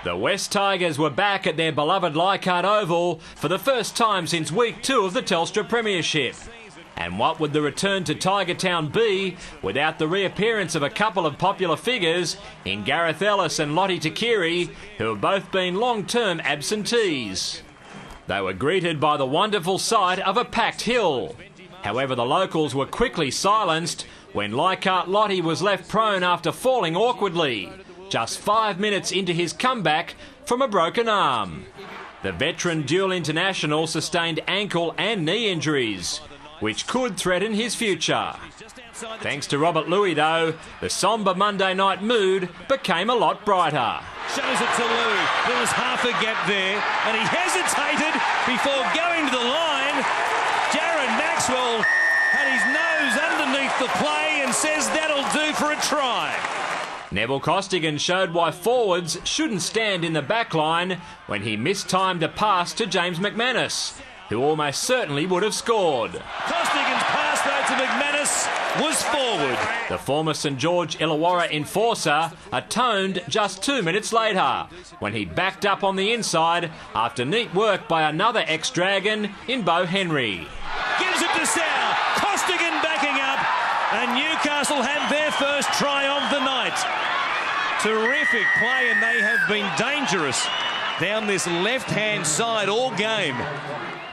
The West Tigers were back at their beloved Leichhardt Oval for the first time since week 2 of the Telstra Premiership. And what would the return to Tiger Town be without the reappearance of a couple of popular figures in Gareth Ellis and Lottie Takiri, who have both been long-term absentees? They were greeted by the wonderful sight of a packed hill. However, the locals were quickly silenced when Leichhardt Lottie was left prone after falling awkwardly, just 5 minutes into his comeback from a broken arm. The veteran dual international sustained ankle and knee injuries, which could threaten his future. Thanks to Robert Louis, though, the sombre Monday night mood became a lot brighter. Shows it to Louis. There was half a gap there, and he hesitated before going to the line. Jared Maxwell had his nose underneath the play and says that'll do for a try. Neville Costigan showed why forwards shouldn't stand in the back line when he mistimed a pass to James McManus, who almost certainly would have scored. Costigan's pass, though, to McManus was forward. The former St George Illawarra enforcer atoned just 2 minutes later when he backed up on the inside after neat work by another ex-Dragon in Bo Henry. Gives it to Sow. Costigan backing up, and Newcastle have their first try of the night. Terrific play, and they have been dangerous down this left-hand side all game.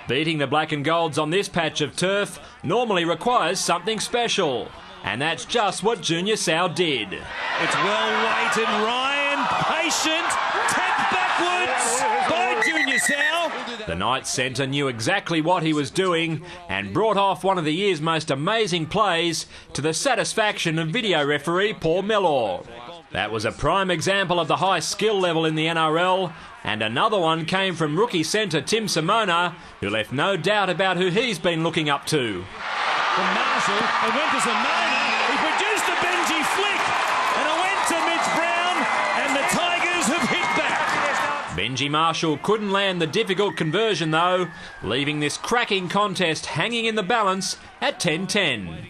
Beating the Black and Golds on this patch of turf normally requires something special, and that's just what Junior Sow did. It's well weighted, Ryan, patient, tapped backwards by Junior Sow. The Knights centre knew exactly what he was doing and brought off one of the year's most amazing plays to the satisfaction of video referee Paul Mellor. That was a prime example of the high skill level in the NRL, and another one came from rookie centre Tim Simona, who left no doubt about who he's been looking up to. From Marshall, it went to Simona, he produced a Benji flick, and it went to Mitch Brown, and the Tigers have hit back. Benji Marshall couldn't land the difficult conversion though, leaving this cracking contest hanging in the balance at 10-10.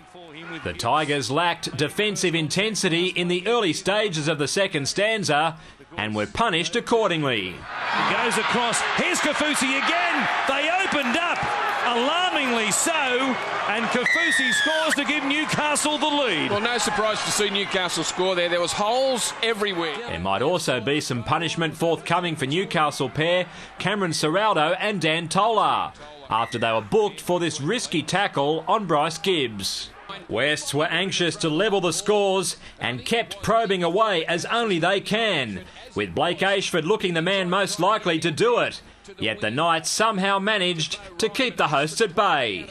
The Tigers lacked defensive intensity in the early stages of the second stanza and were punished accordingly. He goes across, here's Kaufusi again, they opened up, alarmingly so, and Kaufusi scores to give Newcastle the lead. Well, no surprise to see Newcastle score there. There was holes everywhere. There might also be some punishment forthcoming for Newcastle pair Cameron Ciraldo and Dan Tolar, after they were booked for this risky tackle on Bryce Gibbs. Wests were anxious to level the scores and kept probing away as only they can, with Blake Ashford looking the man most likely to do it. Yet the Knights somehow managed to keep the hosts at bay.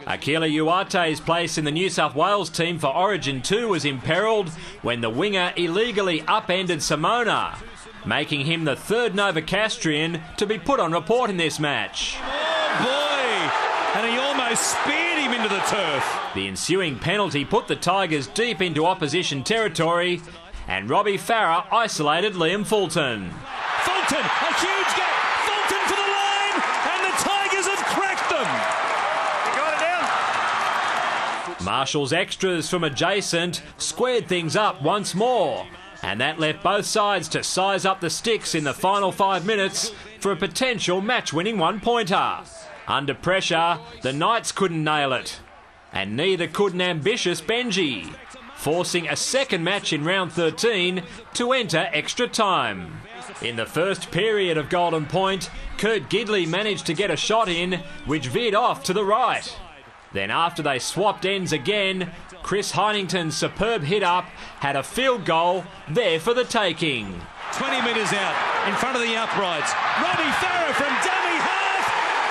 Akila Uate's place in the New South Wales team for Origin 2 was imperilled when the winger illegally upended Simona, making him the third Novocastrian to be put on report in this match. Oh boy! And he almost speared him into the turf. The ensuing penalty put the Tigers deep into opposition territory, and Robbie Farah isolated Liam Fulton. Fulton, a huge gap. Fulton for the line, and the Tigers have cracked them. He got it down. Marshall's extras from adjacent squared things up once more, and that left both sides to size up the sticks in the final 5 minutes for a potential match-winning one-pointer. Under pressure, the Knights couldn't nail it, and neither could an ambitious Benji, forcing a second match in round 13 to enter extra time. In the first period of Golden Point, Kurt Gidley managed to get a shot in, which veered off to the right. Then after they swapped ends again, Chris Heinington's superb hit-up had a field goal there for the taking. 20 metres out, in front of the uprights. Robbie Farah from dummy half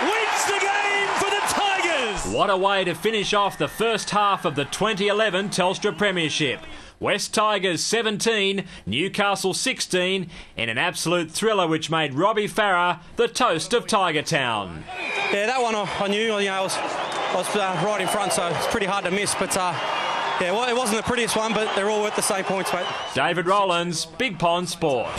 wins the game for the Tigers! What a way to finish off the first half of the 2011 Telstra Premiership. West Tigers 17, Newcastle 16, in an absolute thriller which made Robbie Farah the toast of Tiger Town. Yeah, that one I knew. I was right in front, so it's pretty hard to miss. But yeah, well, it wasn't the prettiest one, but they're all worth the same points, mate. David Rowlands, Big Pond Sport.